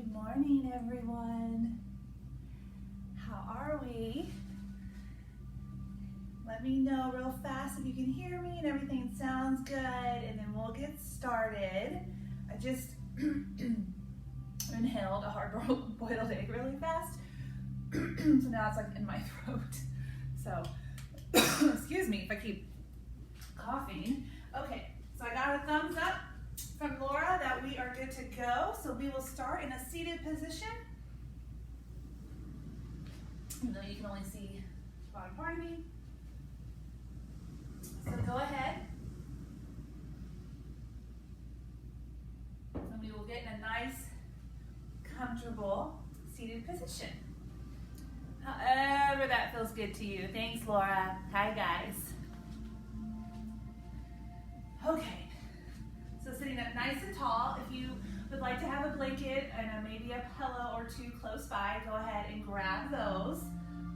Good morning, everyone. How are we? Let me know real fast if you can hear me and everything sounds good, and then we'll get started. I just inhaled a hard-boiled egg really fast, so now it's like in my throat. So, excuse me if I keep coughing. Okay, so I got a thumbs up from Laura that we are good to go. So we will start in a seated position. Even though you can only see the bottom part of me. So go ahead. And we will get in a nice, comfortable seated position. However that feels good to you. Thanks, Laura. Hi, guys. Okay. So sitting up nice and tall. If you would like to have a blanket and maybe a pillow or two close by, go ahead and grab those.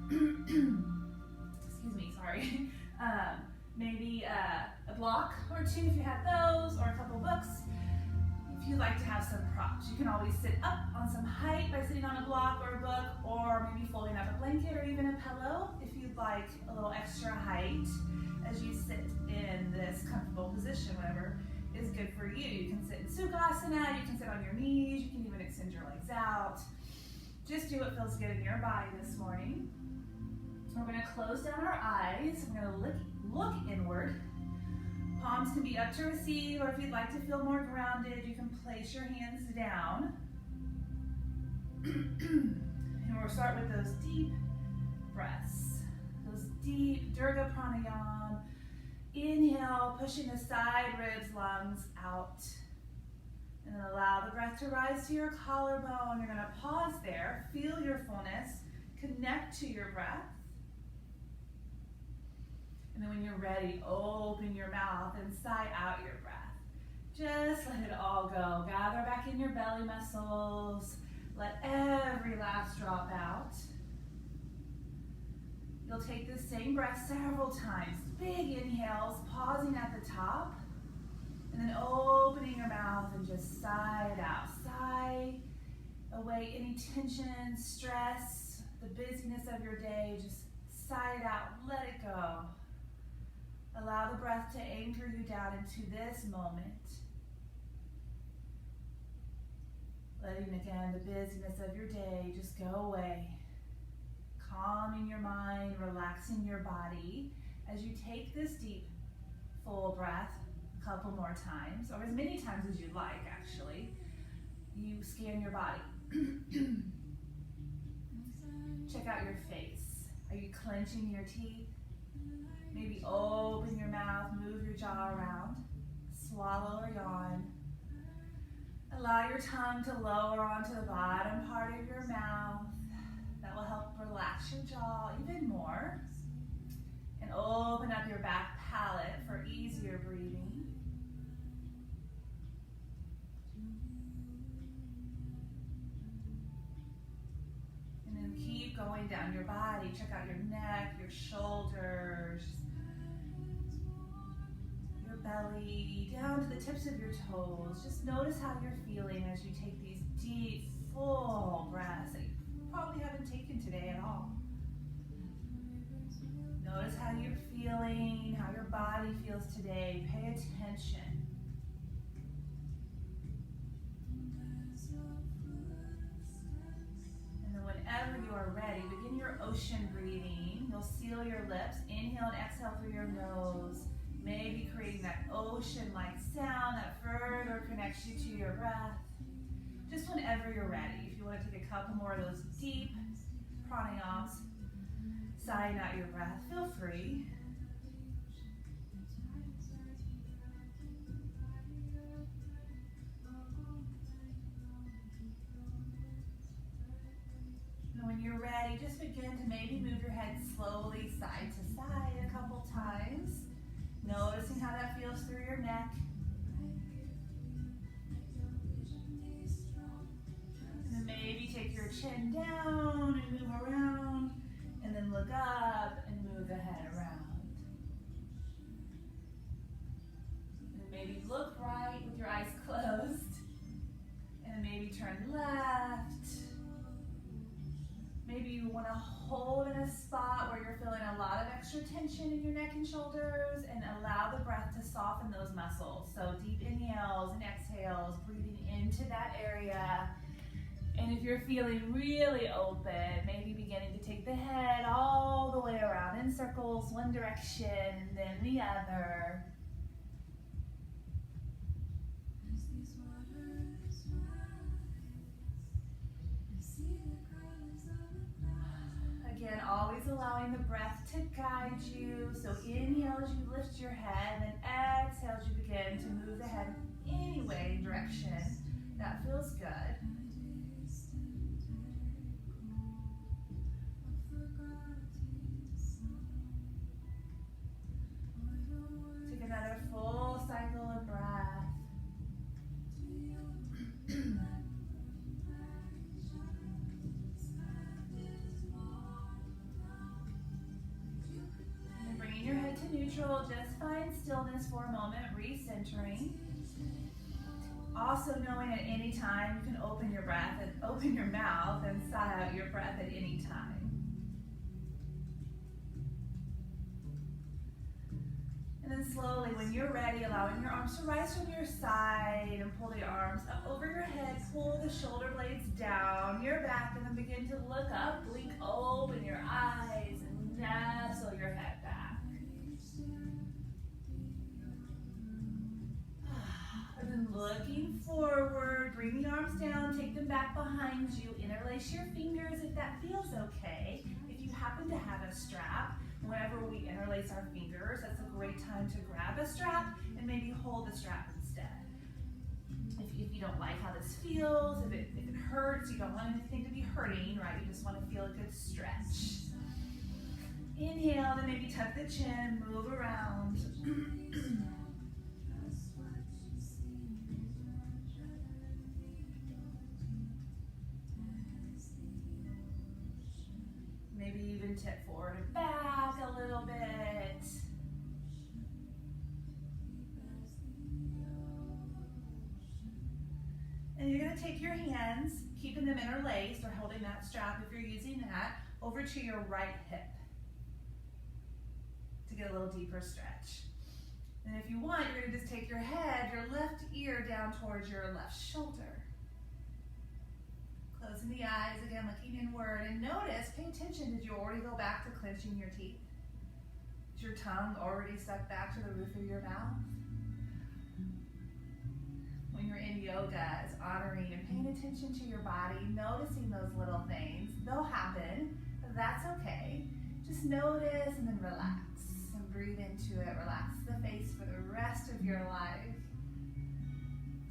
Excuse me, sorry. Maybe a block or two if you have those, or a couple books. If you'd like to have some props, you can always sit up on some height by sitting on a block or a book, or maybe folding up a blanket or even a pillow if you'd like a little extra height as you sit in this comfortable position, whatever is good for you. You can sit in Sukhasana, you can sit on your knees, you can even extend your legs out. Just do what feels good in your body this morning. We're going to close down our eyes. We're going to look inward. Palms can be up to receive, or if you'd like to feel more grounded, you can place your hands down. And we'll start with those deep breaths, those deep Durga Pranayam. Inhale, pushing the side ribs, lungs out. And then allow the breath to rise to your collarbone. You're going to pause there, feel your fullness, connect to your breath. And then when you're ready, open your mouth and sigh out your breath. Just let it all go. Gather back in your belly muscles. Let every last drop out. You'll take this same breath several times. Big inhales, pausing at the top, and then opening your mouth and just sigh it out. Sigh away any tension, stress, the busyness of your day. Just sigh it out. Let it go. Allow the breath to anchor you down into this moment. Letting again the busyness of your day just go away. Calming your mind, relaxing your body as you take this deep, full breath a couple more times, or as many times as you'd like, actually. You scan your body. Check out your face. Are you clenching your teeth? Maybe open your mouth, move your jaw around, swallow or yawn. Allow your tongue to lower onto the bottom part of your mouth. That will help relax your jaw even more. And open up your back palate for easier breathing. And then keep going down your body. Check out your neck, your shoulders, your belly, down to the tips of your toes. Just notice how you're feeling as you take these deep, full breaths that you probably haven't taken today at all. Notice how you're feeling, how your body feels today. Pay attention. And then whenever you are ready, begin your ocean breathing. You'll seal your lips. Inhale and exhale through your nose. Maybe creating that ocean-like sound that further connects you to your breath. Just whenever you're ready. If you want to take a couple more of those deep pranayams, sighing out your breath, feel free. And when you're ready, just begin to maybe move your head slowly side to side a couple times, noticing how that feels through your neck. And then maybe take your chin down and move around, and then look up and move the head around. And maybe look right with your eyes closed, and then maybe turn left want to hold in a spot where you're feeling a lot of extra tension in your neck and shoulders, and allow the breath to soften those muscles. So deep inhales and exhales, breathing into that area. And if you're feeling really open, maybe beginning to take the head all the way around in circles, one direction, then the other. Again, always allowing the breath to guide you. So inhale as you lift your head, and exhale as you begin to move the head any way, direction. That feels good. Take another full cycle of breath. And bringing your head to neutral, just find stillness for a moment, recentering. Also knowing at any time you can open your breath and open your mouth and sigh out your breath at any time. And then slowly, when you're ready, allowing your arms to rise from your side and pull the arms up over your head, pull the shoulder blades down, your back, and then begin to look up, blink open your eyes, and nestle your head back. And then looking forward, bring the arms down, take them back behind you, interlace your fingers if that feels okay. If you happen to have a strap, whenever we interlace our fingers, that's a great time to grab a strap and maybe hold the strap instead. If you don't like how this feels, if it hurts, you don't want anything to be hurting, right? You just want to feel a good stretch. Inhale, then maybe tuck the chin, move around. Maybe even tip forward and back a little bit. And you're going to take your hands, keeping them interlaced or holding that strap if you're using that, over to your right hip to get a little deeper stretch. And if you want, you're going to just take your head, your left ear down towards your left shoulder. Closing the eyes, again, looking inward, and notice, pay attention, did you already go back to clenching your teeth? Is your tongue already stuck back to the roof of your mouth? When you're in yoga, it's honoring and paying attention to your body, noticing those little things. They'll happen, but that's okay. Just notice and then relax, and breathe into it. Relax the face for the rest of your life.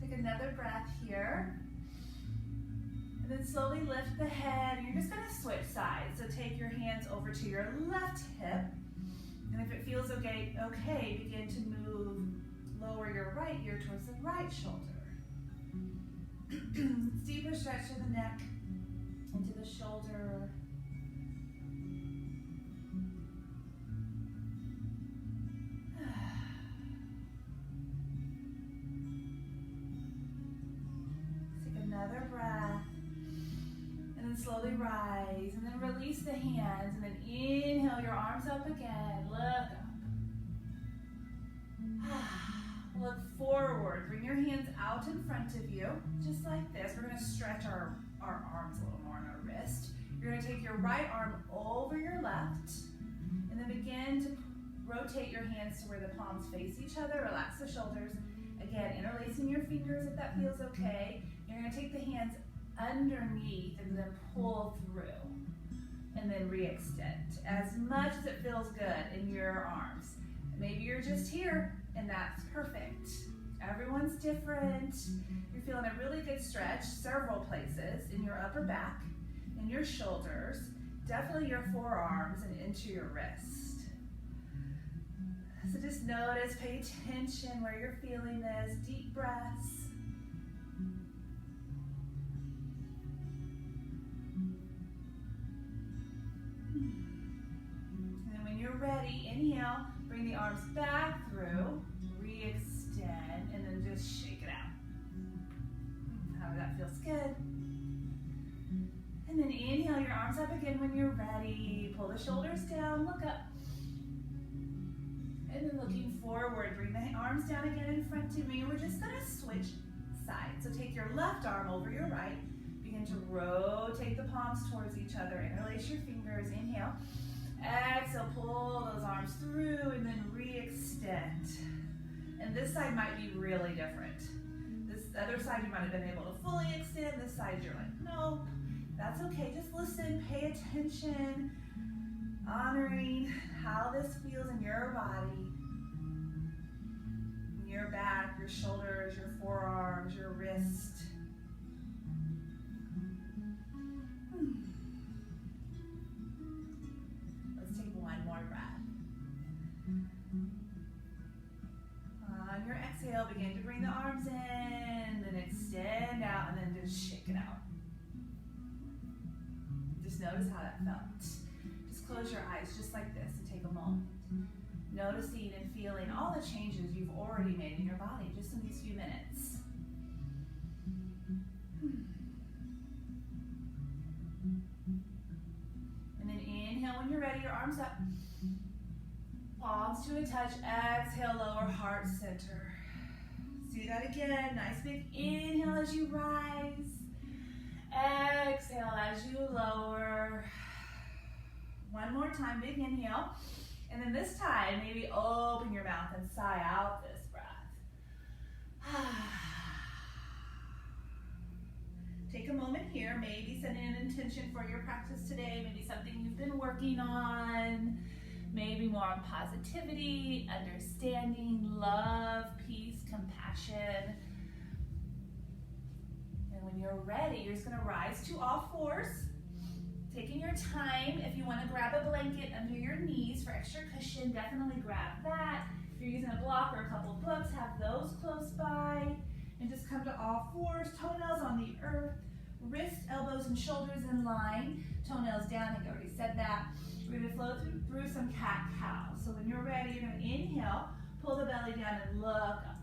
Take another breath here. And then slowly lift the head. You're just going to switch sides. So take your hands over to your left hip. And if it feels okay, begin to move, lower your right ear towards the right shoulder. Deeper stretch to the neck, into the shoulder. Take another breath. And then slowly rise, and then release the hands, and then inhale your arms up again, look up. Look forward, bring your hands out in front of you, just like this. We're gonna stretch our arms a little more on our wrist. You're gonna take your right arm over your left, and then begin to rotate your hands to where the palms face each other, relax the shoulders. Again, interlacing your fingers if that feels okay. You're gonna take the hands underneath and then pull through and then re-extend as much as it feels good in your arms. Maybe you're just here and that's perfect. Everyone's different. You're feeling a really good stretch several places in your upper back, in your shoulders, definitely your forearms and into your wrist. So just notice, pay attention where you're feeling this. Deep breaths. Ready, inhale, bring the arms back through, re-extend, and then just shake it out. However that feels good. And then inhale, your arms arms up again when you're ready. Pull the shoulders down, look up. And then looking forward, bring the arms down again in front of me. We're just gonna switch sides. So take your left arm over your right. Begin to rotate the palms towards each other. Interlace your fingers, inhale. Exhale, pull those arms through and then re-extend. And this side might be really different. This other side you might have been able to fully extend. This side you're like, nope. That's okay, just listen, pay attention, honoring how this feels in your body, in your back, your shoulders, your forearms, your wrist. Let's take one more breath. On your exhale, begin to bring the arms in, then extend out, and then just shake it out. Just notice how that felt. Just close your eyes just like this and take a moment. Noticing and feeling all the changes you've already made in your body just in these few minutes. And then inhale when you're ready, your arms up. Palms to a touch. Exhale, lower heart center. Let's do that again. Nice big inhale as you rise. Exhale as you lower. One more time, big inhale. And then this time, maybe open your mouth and sigh out this breath. Take a moment here, maybe setting an intention for your practice today, maybe something you've been working on, maybe more on positivity, understanding, love, peace, compassion. When you're ready, you're just going to rise to all fours. Taking your time, if you want to grab a blanket under your knees for extra cushion, definitely grab that. If you're using a block or a couple books, have those close by. And just come to all fours, toenails on the earth, wrists, elbows, and shoulders in line. Toenails down, I think I already said that. We're going to flow through some cat-cow. So when you're ready, you're going to inhale, pull the belly down and look up.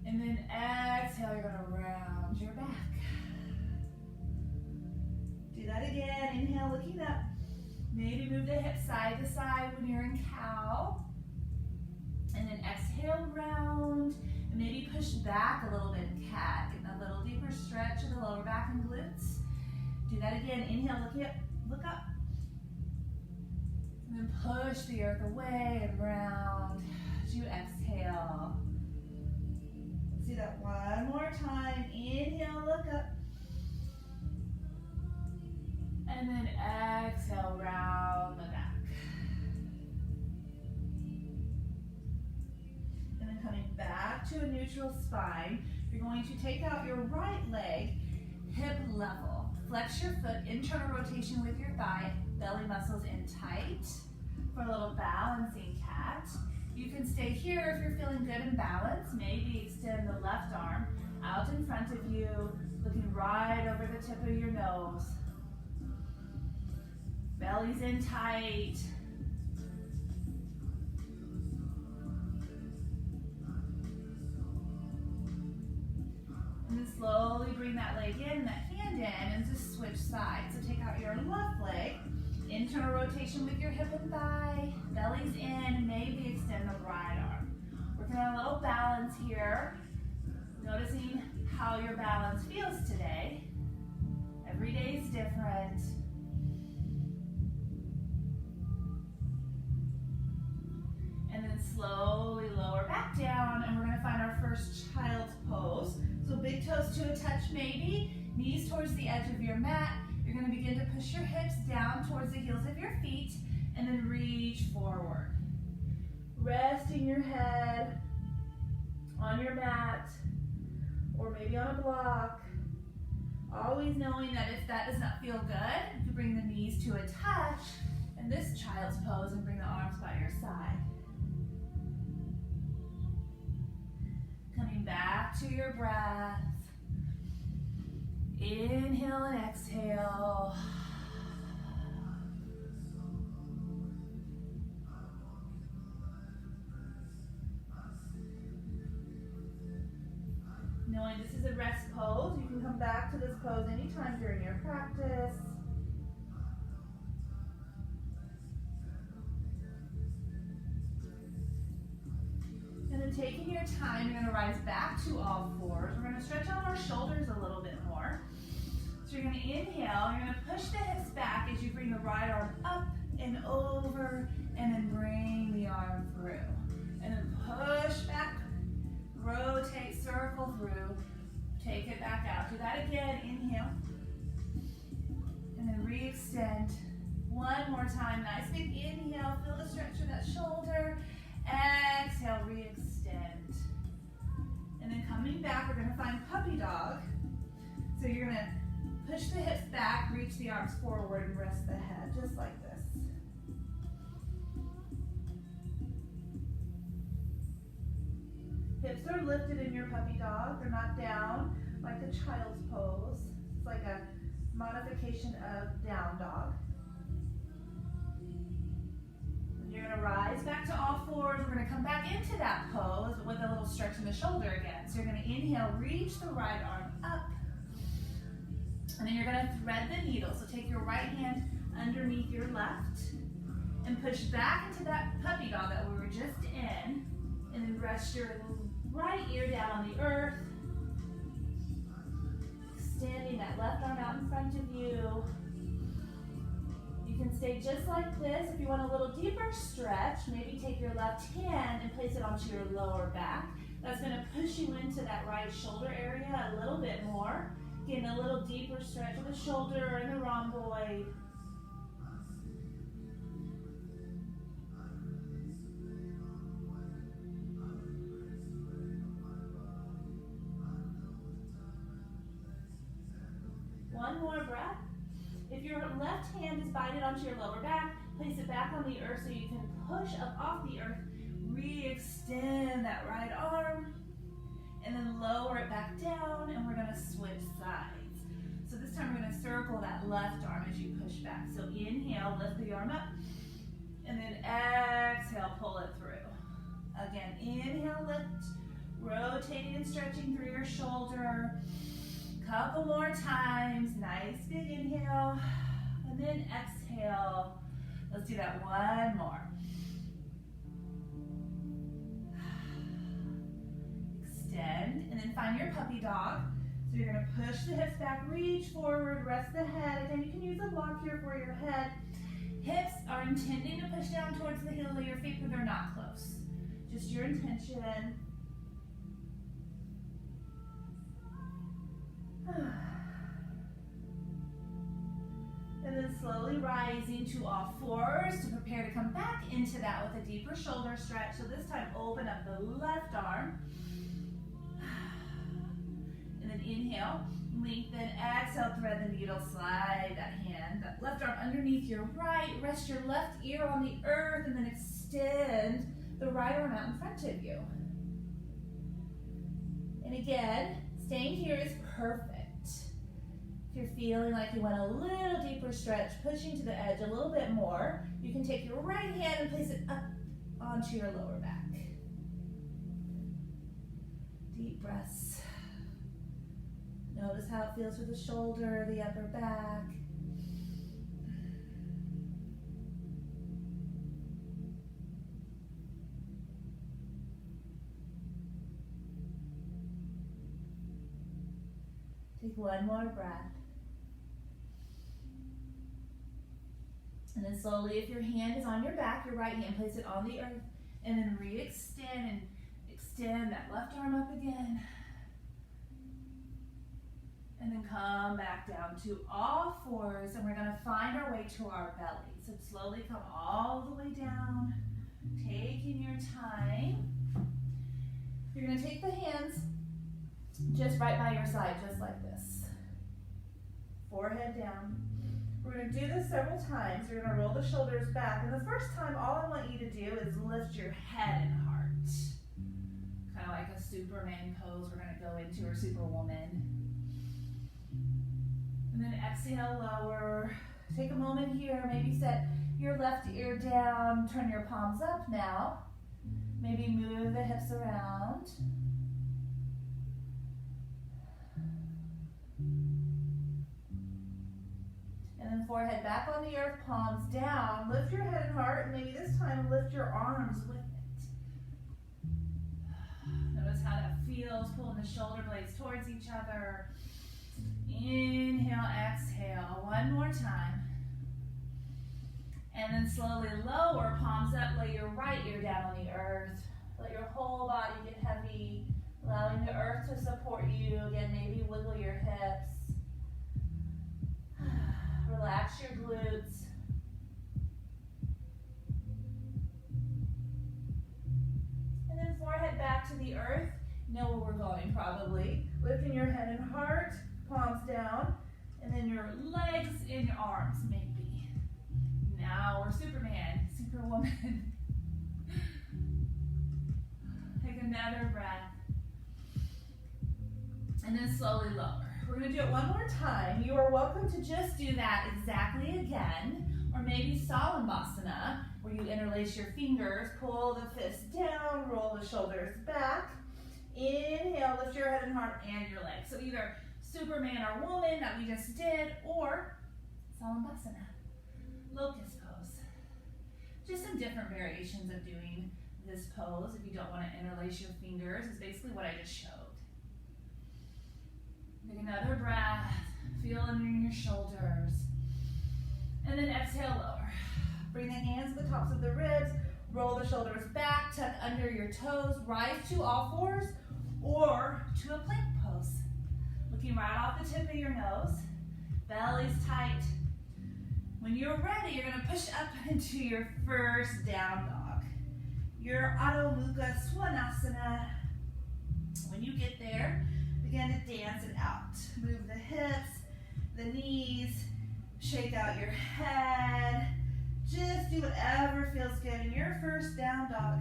And then exhale, you're gonna round your back. Do that again, inhale, looking up. Maybe move the hips side to side when you're in cow. And then exhale, round. And maybe push back a little bit in cat. Getting a little deeper stretch of the lower back and glutes. Do that again, inhale, look up. And then push the earth away and round as you exhale. Do that one more time. Inhale, look up. And then exhale, round the back. And then coming back to a neutral spine, you're going to take out your right leg, hip level. Flex your foot, internal rotation with your thigh, belly muscles in tight for a little balancing cat. You can stay here if you're feeling good and balanced. Maybe extend the left arm out in front of you, looking right over the tip of your nose. Belly's in tight. And then slowly bring that leg in, that hand in, and just switch sides. So take out your left leg. Internal rotation with your hip and thigh, belly's in, maybe extend the right arm. Working on a little balance here, noticing how your balance feels today. Every day is different. And then slowly lower back down, and we're gonna find our first child's pose. So big toes to a touch maybe, knees towards the edge of your mat. You're going to begin to push your hips down towards the heels of your feet and then reach forward. Resting your head on your mat or maybe on a block. Always knowing that if that does not feel good, you can bring the knees to a touch in this child's pose and bring the arms by your side. Coming back to your breath. Inhale and exhale. Knowing this is a rest pose, you can come back to this pose anytime during your practice. then taking your time, you're gonna rise back to all fours. We're gonna stretch out our shoulders a little bit more. So you're gonna inhale, you're gonna push the hips back as you bring the right arm up and over, and then bring the arm through. And then push back, rotate, circle through, take it back out. Do that again, inhale. And then re-extend. One more time, nice big inhale, feel the stretch of that shoulder. Exhale, re-extend. And then coming back, we're gonna find puppy dog. So you're gonna push the hips back, reach the arms forward, and rest the head, just like this. Hips are lifted in your puppy dog. They're not down like the child's pose. It's like a modification of down dog. And you're gonna rise back to all fours. We're gonna come back into that pose with a little stretch in the shoulder again. So you're gonna inhale, reach the right arm up. And then you're gonna thread the needle. So take your right hand underneath your left and push back into that puppy dog that we were just in. And then rest your right ear down on the earth. Extending that left arm out in front of you. You can stay just like this. If you want a little deeper stretch, maybe take your left hand and place it onto your lower back. That's gonna push you into that right shoulder area a little bit more. Getting a little deeper stretch of the shoulder and the rhomboid. One more breath. If your left hand is binded onto your lower back, place it back on the earth so you can push up off the earth. Re-extend that right arm. And then lower it back down, and we're gonna switch sides. So this time we're gonna circle that left arm as you push back. So inhale, lift the arm up, and then exhale, pull it through. Again, inhale, lift, rotating and stretching through your shoulder. Couple more times, nice big inhale, and then exhale. Let's do that one more. Extend, and then find your puppy dog. So you're gonna push the hips back, reach forward, rest the head. Again, you can use a block here for your head. Hips are intending to push down towards the heels of your feet, but they're not close. Just your intention. And then slowly rising to all fours to prepare to come back into that with a deeper shoulder stretch. So this time open up the left arm. And then inhale, lengthen, exhale, thread the needle, slide that hand, that left arm underneath your right, rest your left ear on the earth, and then extend the right arm out in front of you. And again, staying here is perfect. If you're feeling like you want a little deeper stretch, pushing to the edge a little bit more, you can take your right hand and place it up onto your lower back. Deep breaths. Notice how it feels with the shoulder, the upper back. Take one more breath. And then slowly, if your hand is on your back, your right hand, place it on the earth, and then re-extend and extend that left arm up again. And then come back down to all fours, and we're gonna find our way to our belly. So slowly come all the way down, taking your time. You're gonna take the hands just right by your side, just like this. Forehead down. We're gonna do this several times. You're gonna roll the shoulders back, and the first time, all I want you to do is lift your head and heart. Kind of like a Superman pose we're gonna go into, or Superwoman. And then exhale, lower. Take a moment here, maybe set your left ear down, turn your palms up now. Maybe move the hips around. And then forehead back on the earth, palms down. Lift your head and heart, and maybe this time lift your arms with it. heels, pulling the shoulder blades towards each other. Inhale, exhale. One more time. And then slowly lower, palms up, lay your right ear down on the earth. Let your whole body get heavy, allowing the earth to support you. Again, maybe wiggle your hips. Relax your glutes. And then forehead back to the earth. You know where we're going probably. Lifting your head and heart, palms down, and then your legs and your arms maybe. Now we're Superman, Superwoman. Take another breath. And then slowly lower. We're going to do it one more time. You are welcome to just do that exactly again. Or maybe Salambhasana, where you interlace your fingers, pull the fists down, roll the shoulders back. Inhale, lift your head and heart and your legs. So either Superman or woman that we just did, or Salambhasana, locust pose. Just some different variations of doing this pose. If you don't want to interlace your fingers, it's basically what I just showed. Take another breath, feel under your shoulders, and then exhale, lower. Bring the hands to the tops of the ribs, roll the shoulders back, tuck under your toes, rise to all fours, or to a plank pose. Looking right off the tip of your nose, belly's tight. When you're ready, you're gonna push up into your first down dog. Your Adho Mukha Svanasana. When you get there, begin to dance it out. Move the hips, the knees, shake out your head. Just do whatever feels good in your first down dog.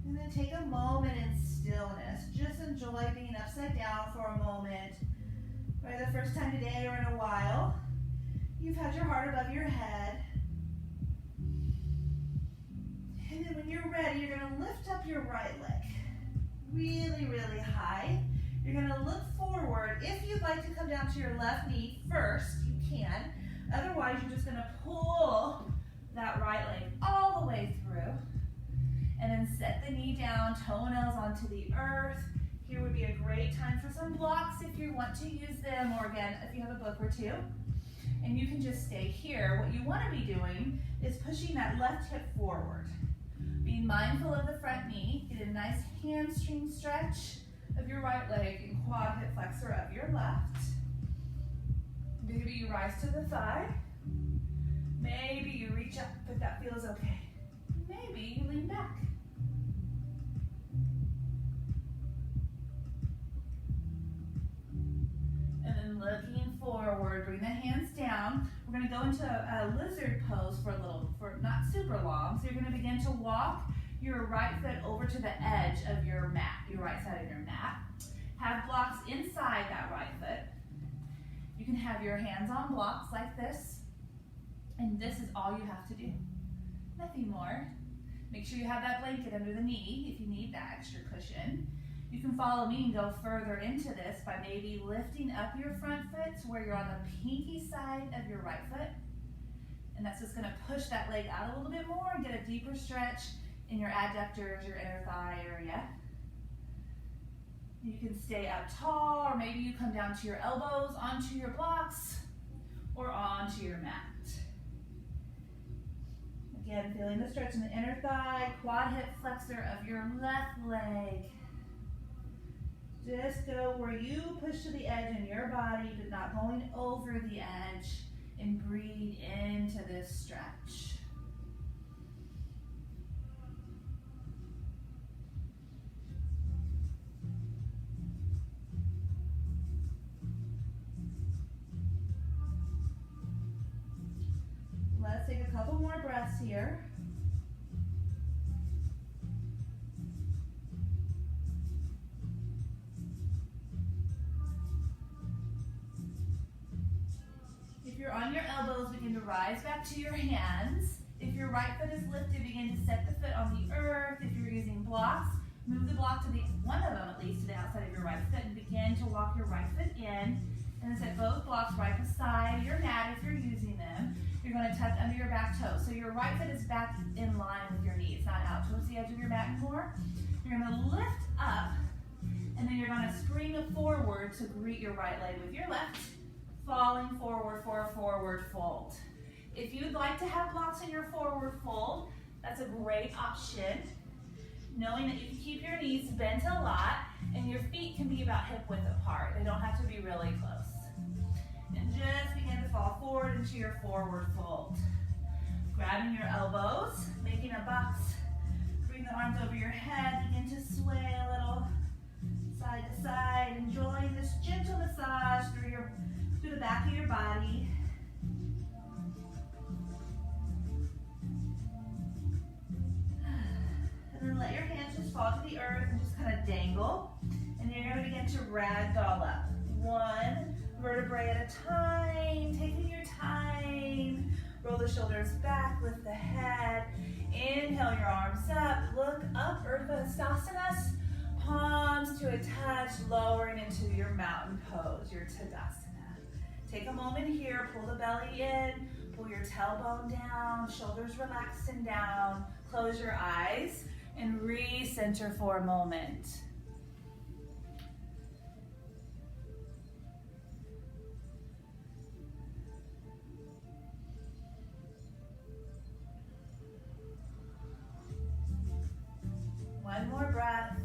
And then take a moment in stillness. Just enjoy being upside down for a moment. Probably the first time today or in a while. You've had your heart above your head. And then when you're ready, you're going to lift up your right leg. Really, really high. You're going to look forward. If you'd like to come down to your left knee first, you can. Otherwise, you're just going to pull that right leg all the way through. And then set the knee down, toenails onto the earth. Here would be a great time for some blocks if you want to use them, or again, if you have a book or two. And you can just stay here. What you want to be doing is pushing that left hip forward. Being mindful of the front knee. Get a nice hamstring stretch of your right leg and quad hip flexor of your left. Maybe you rise to the thigh. Maybe you reach up if that feels okay. Maybe you lean back. And then looking forward, bring the hands down. We're going to go into a lizard pose for not super long. So you're going to begin to walk your right foot over to the edge of your mat, your right side of your mat. Have blocks inside that right foot. You can have your hands on blocks like this. And this is all you have to do. Nothing more. Make sure you have that blanket under the knee if you need that extra cushion. You can follow me and go further into this by maybe lifting up your front foot to where you're on the pinky side of your right foot. And that's just going to push that leg out a little bit more and get a deeper stretch in your adductors, your inner thigh area. You can stay up tall, or maybe you come down to your elbows onto your blocks or onto your mat. Again, feeling the stretch in the inner thigh, quad hip flexor of your left leg. Just go where you push to the edge in your body, but not going over the edge, and breathe into this stretch. Let's take a couple more breaths here. If you're on your elbows, begin to rise back to your hands. If your right foot is lifted, begin to set the foot on the earth. If you're using blocks, move the block to one of them at least to the outside of your right foot and begin to walk your right foot in. And then set both blocks right beside your mat if you're using them. going to tuck under your back toe. So your right foot is back in line with your knee. It's not out towards the edge of your mat anymore. You're going to lift up, and then you're going to spring forward to greet your right leg with your left, falling forward for a forward fold. If you'd like to have blocks in your forward fold, that's a great option. Knowing that you can keep your knees bent a lot, and your feet can be about hip width apart. They don't have to be really close. And just begin to fall forward into your forward fold. Grabbing your elbows, making a box. Bring the arms over your head, begin to sway a little side to side, enjoying this gentle massage through the back of your body. And then let your hands just fall to the earth and just kind of dangle. And you're going to begin to ragdoll up. One vertebrae at a time, taking your time. Roll the shoulders back, lift the head. Inhale your arms up, look up, Urdhva Hastasana. Palms to a touch, lowering into your mountain pose, your Tadasana. Take a moment here, pull the belly in, pull your tailbone down, shoulders relaxed and down. Close your eyes and re-center for a moment. One more breath.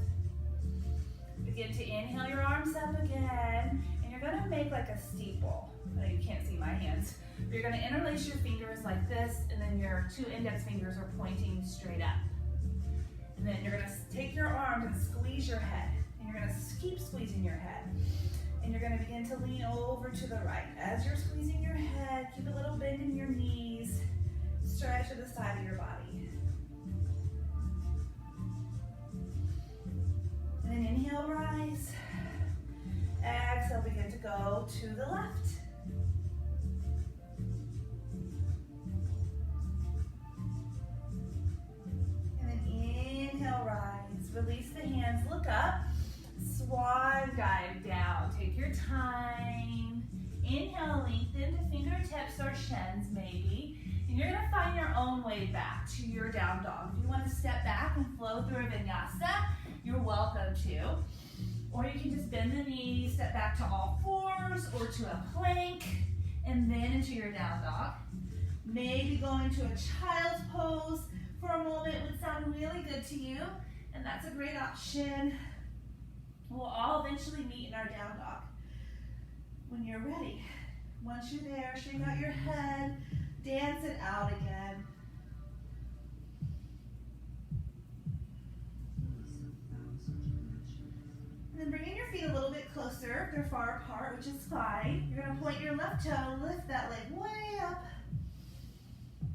Begin to inhale your arms up again, and you're going to make like a steeple. I know you can't see my hands. But you're going to interlace your fingers like this, and then your two index fingers are pointing straight up. And then you're going to take your arms and squeeze your head, and you're going to keep squeezing your head. And you're going to begin to lean over to the right. As you're squeezing your head, keep a little bend in your knees, stretch to the side of your body. And then inhale, rise. Exhale, begin to go to the left. And then inhale, rise. Release the hands, look up. Swan dive down. Take your time. Inhale, lengthen to fingertips or shins maybe. And you're going to find your own way back to your down dog. If you want to step back and flow through a vinyasa, you're welcome to. Or you can just bend the knees, step back to all fours or to a plank, and then into your down dog. Maybe going to a child's pose for a moment would sound really good to you, and that's a great option. We'll all eventually meet in our down dog when you're ready. Once you're there, shake out your head, dance it out again. And then bringing your feet a little bit closer, if they're far apart, which is fine. You're going to point your left toe, lift that leg way up.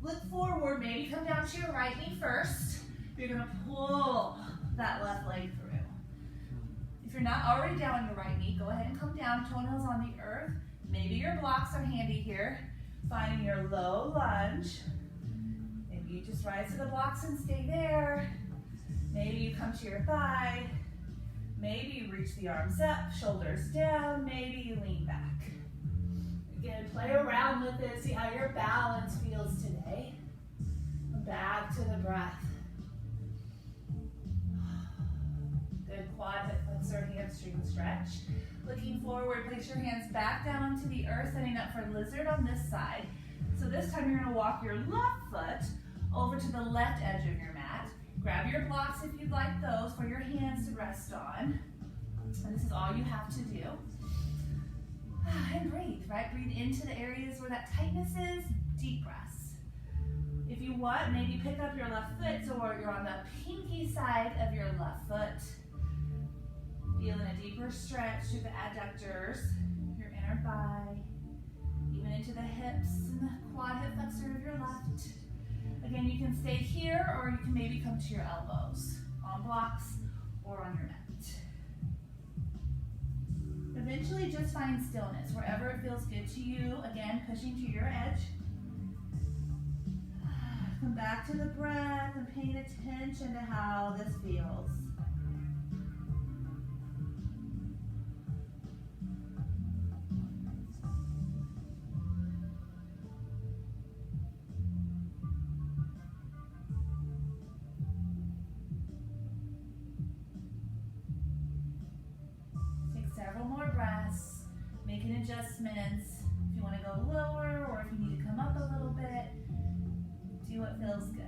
Look forward, maybe come down to your right knee first. You're going to pull that left leg through. If you're not already down on your right knee, go ahead and come down, toenails on the earth. Maybe your blocks are handy here. Finding your low lunge. Maybe you just rise to the blocks and stay there. Maybe you come to your thigh. Maybe you reach the arms up, shoulders down. Maybe you lean back. Again, play around with it. See how your balance feels today. Back to the breath. Good quad hip flexor hamstring stretch. Looking forward, place your hands back down onto the earth, setting up for lizard on this side. So this time you're going to walk your left foot over to the left edge of your mat. Grab your blocks if you'd like those for your hands to rest on. And this is all you have to do. And breathe, right? Breathe into the areas where that tightness is. Deep breaths. If you want, maybe pick up your left foot so you're on the pinky side of your left foot. Feeling a deeper stretch through the adductors, your inner thigh, even into the hips and the quad hip flexor of your left. Again, you can stay here or you can maybe come to your elbows on blocks or on your mat. Eventually just find stillness wherever it feels good to you. Again, pushing to your edge. Come back to the breath and paying attention to how this feels. adjustments. If you want to go lower or if you need to come up a little bit, do what feels good.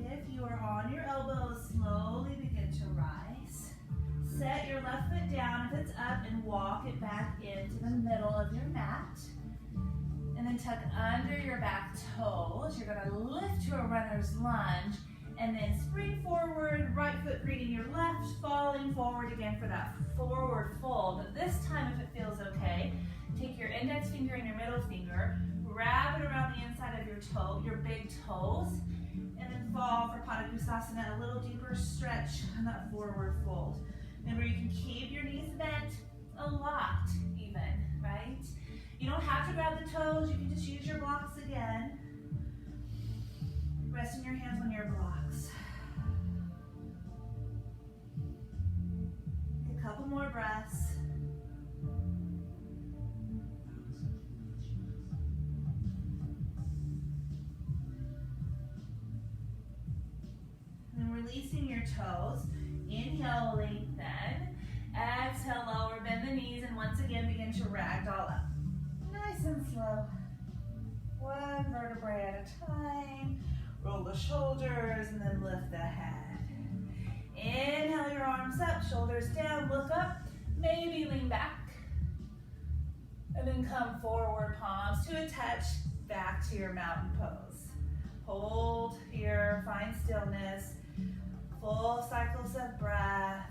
If you are on your elbows, slowly begin to rise. Set your left foot down if it's up and walk it back into the middle of your mat. And then tuck under your back toes. You're gonna lift to a runner's lunge and then spring forward, right foot greeting your left, falling forward again for that forward fold. But this time, if it feels okay, take your index finger and your middle finger, wrap it around the inside of your toe, your big toes, and then fall for Padangusthasana, a little deeper stretch on that forward fold. Remember, you can keep your knees bent a lot even, right? You don't have to grab the toes, you can just use your blocks again. Resting your hands on your blocks. A couple more breaths. And then releasing your toes. Inhale, lengthen. Exhale, lower, bend the knees, and once again begin to ragdoll up. Nice and slow. One vertebrae at a time. Roll the shoulders and then lift the head. Inhale your arms up, shoulders down, look up, maybe lean back. And then come forward, palms to a touch, back to your mountain pose. Hold here, find stillness. Full cycles of breath.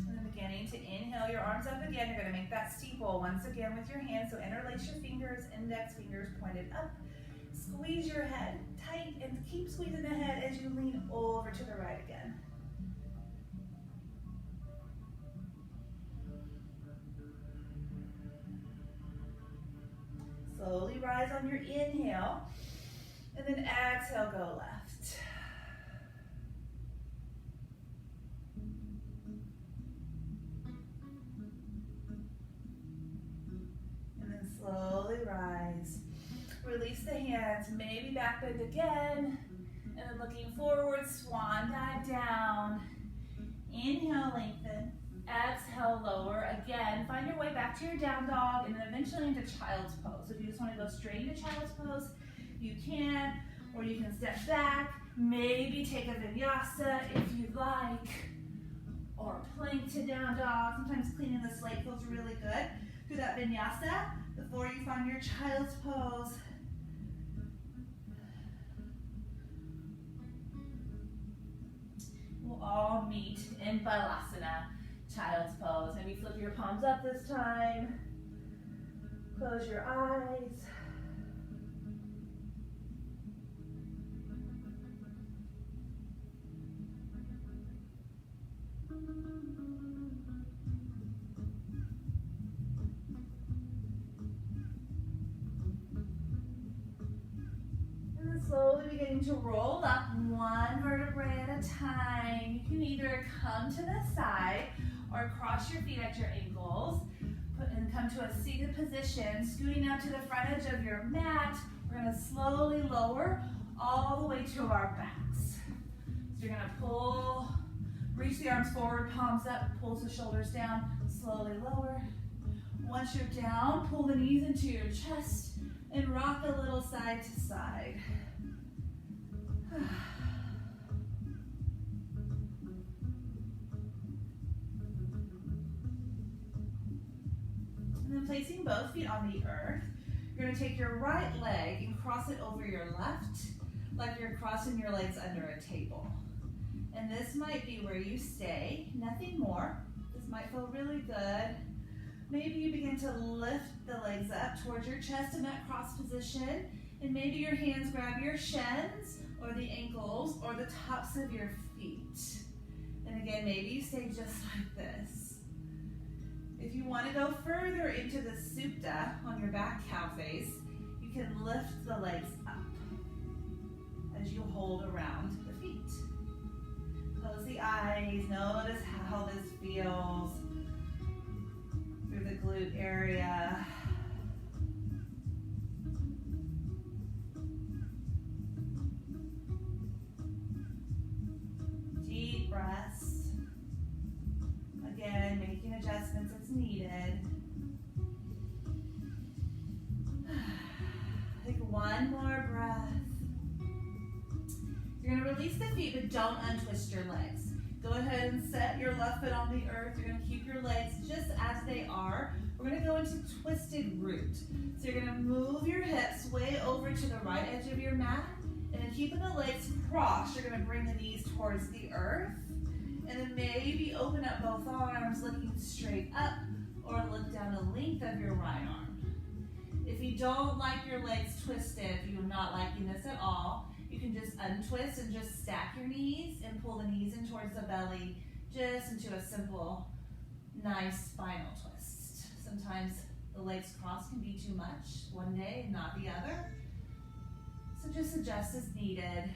And then beginning to inhale your arms up again. You're going to make that steeple once again with your hands. So interlace your fingers, index fingers pointed up. Squeeze your head tight and keep squeezing the head as you lean over to the right again. Slowly rise on your inhale, and then exhale, go left. And then slowly rise. Release the hands, maybe back bend again, and then looking forward, swan dive down. Inhale, lengthen. Exhale, lower. Again, find your way back to your down dog and then eventually into child's pose. So if you just want to go straight into child's pose, you can, or you can step back, maybe take a vinyasa if you'd like, or plank to down dog. Sometimes cleaning the slate feels really good. Do that vinyasa before you find your child's pose. We'll all meet in Balasana. Child's pose. Maybe flip your palms up this time. Close your eyes. And then slowly beginning to roll up one vertebrae at a time. You can either come to the side or cross your feet at your ankles, and come to a seated position, scooting up to the front edge of your mat. We're gonna slowly lower all the way to our backs. So you're gonna pull, reach the arms forward, palms up, pulls the shoulders down, slowly lower. Once you're down, pull the knees into your chest and rock a little side to side. And then placing both feet on the earth, you're going to take your right leg and cross it over your left, like you're crossing your legs under a table. And this might be where you stay, nothing more. This might feel really good. Maybe you begin to lift the legs up towards your chest in that cross position, and maybe your hands grab your shins or the ankles or the tops of your feet. And again, maybe you stay just like this. If you want to go further into the supta on your back cow face, you can lift the legs up as you hold around the feet. Close the eyes. Notice how this feels through the glute area. Deep breaths. Again, making adjustments as needed. Take one more breath. You're going to release the feet, but don't untwist your legs. Go ahead and set your left foot on the earth. You're going to keep your legs just as they are. We're going to go into twisted root. So you're going to move your hips way over to the right edge of your mat. And then keeping the legs crossed, you're going to bring the knees towards the earth. And then maybe open up both arms, looking straight up, or look down the length of your right arm. If you don't like your legs twisted, if you're not liking this at all, you can just untwist and just stack your knees and pull the knees in towards the belly, just into a simple, nice spinal twist. Sometimes the legs crossed can be too much one day and not the other. So just adjust as needed.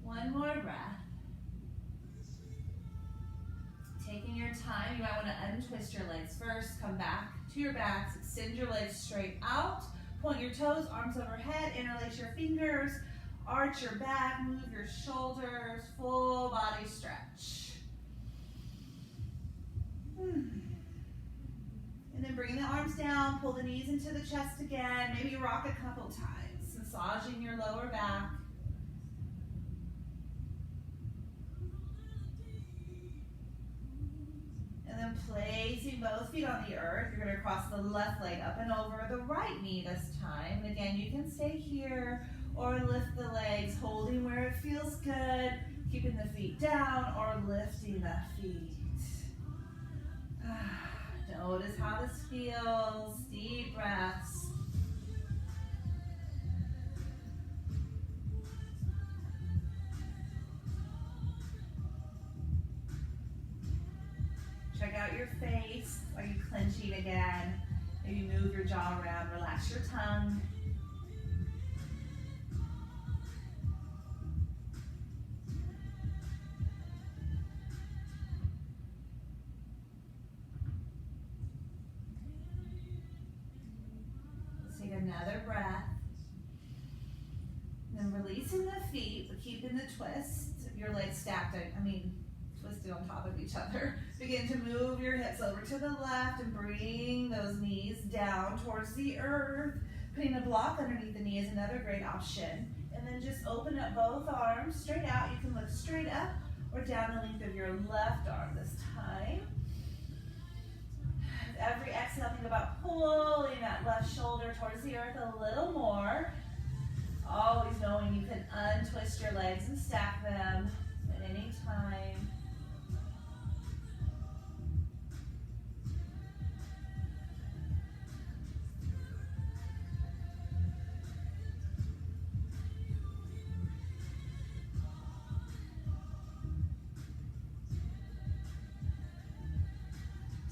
One more breath. Taking your time, you might want to untwist your legs first. Come back to your backs. Extend your legs straight out. Point your toes, arms overhead. Interlace your fingers. Arch your back. Move your shoulders. Full body stretch. And then bring the arms down. Pull the knees into the chest again. Maybe rock a couple times. Massaging your lower back. And then placing both feet on the earth, you're going to cross the left leg up and over the right knee this time. And again, you can stay here or lift the legs, holding where it feels good, keeping the feet down or lifting the feet. Notice how this feels. Deep breaths. Check out your face. Are you clenching again? Maybe move your jaw around, relax your tongue. Let's take another breath. And then releasing the feet, but keeping the twist. Your legs stacked, twisted on top of each other. Begin to move your hips over to the left and bring those knees down towards the earth. Putting a block underneath the knee is another great option. And then just open up both arms straight out. You can look straight up or down the length of your left arm this time. With every exhale, think about pulling that left shoulder towards the earth a little more. Always knowing you can untwist your legs and stack them at any time.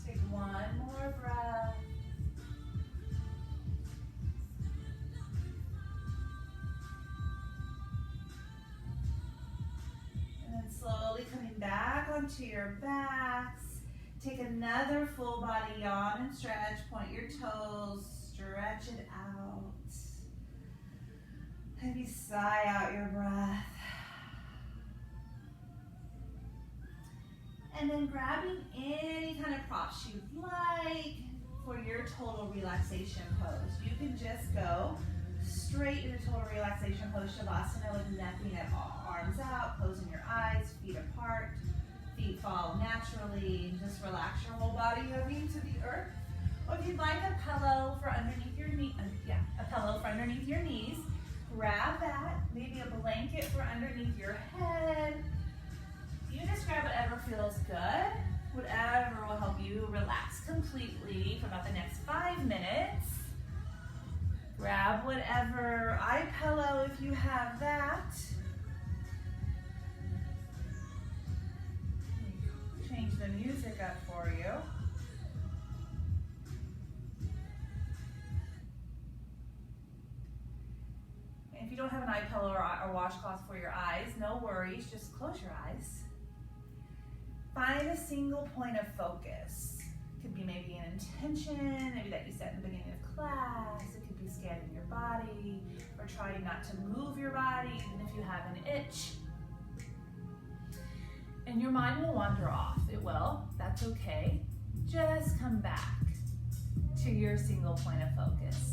Take one more breath. Slowly coming back onto your backs. Take another full body yawn and stretch. Point your toes, stretch it out. Maybe sigh out your breath. And then grabbing any kind of props you'd like for your total relaxation pose. You can just go straight into total relaxation pose, Shavasana, with nothing at all. Arms out, closing your eyes, feet apart, feet fall naturally. Just relax your whole body, moving to the earth. Or if you'd like a pillow for underneath your knee, a pillow for underneath your knees, grab that. Maybe a blanket for underneath your head. You just grab whatever feels good, whatever will help you relax completely for about the next 5 minutes. Grab whatever eye pillow if you have that. the music up for you. And if you don't have an eye pillow or washcloth for your eyes, no worries, just close your eyes. Find a single point of focus. It could be maybe an intention, maybe that you set in the beginning of class. It could be scanning your body or trying not to move your body, even if you have an itch. And your mind will wander off. It will. That's okay. Just come back to your single point of focus.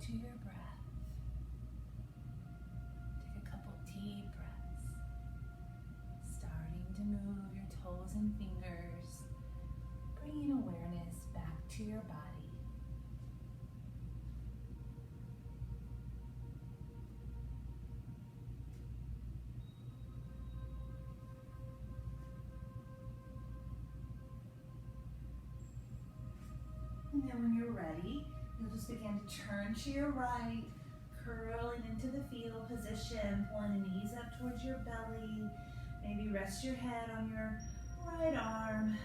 To your breath. Take a couple deep breaths. Starting to move your toes and fingers. Bringing awareness back to your body. And then when you're ready, you'll just begin to turn to your right, curling into the fetal position, pulling the knees up towards your belly. Maybe rest your head on your right arm.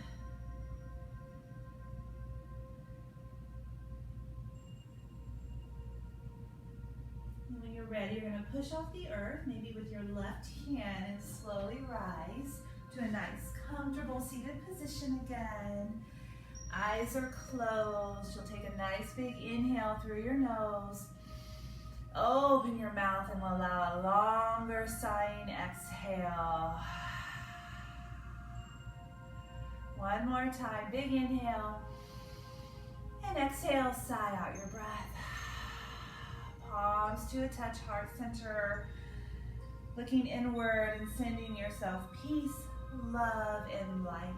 And when you're ready, you're going to push off the earth, maybe with your left hand, and slowly rise to a nice, comfortable seated position again. Eyes are closed. You'll take a nice big inhale through your nose. Open your mouth and we'll allow a longer sighing exhale. One more time, big inhale. And exhale, sigh out your breath. Palms to a touch, heart center. Looking inward and sending yourself peace, love, and light.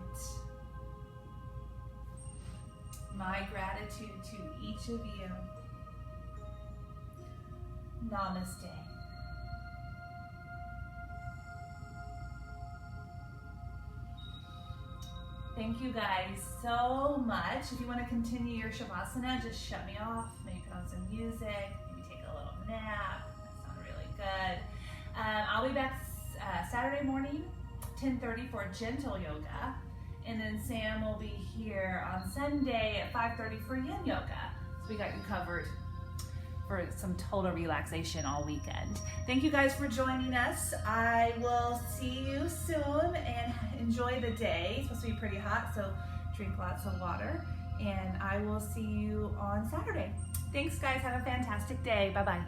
My gratitude to each of you. Namaste. Thank you guys so much. If you want to continue your Shavasana, just shut me off. Maybe put on some music. Maybe take a little nap. That sounds really good. I'll be back Saturday morning, 10:30 for gentle yoga. And then Sam will be here on Sunday at 5:30 for yin yoga. So we got you covered for some total relaxation all weekend. Thank you guys for joining us. I will see you soon and enjoy the day. It's supposed to be pretty hot, so drink lots of water. And I will see you on Saturday. Thanks guys, have a fantastic day. Bye-bye.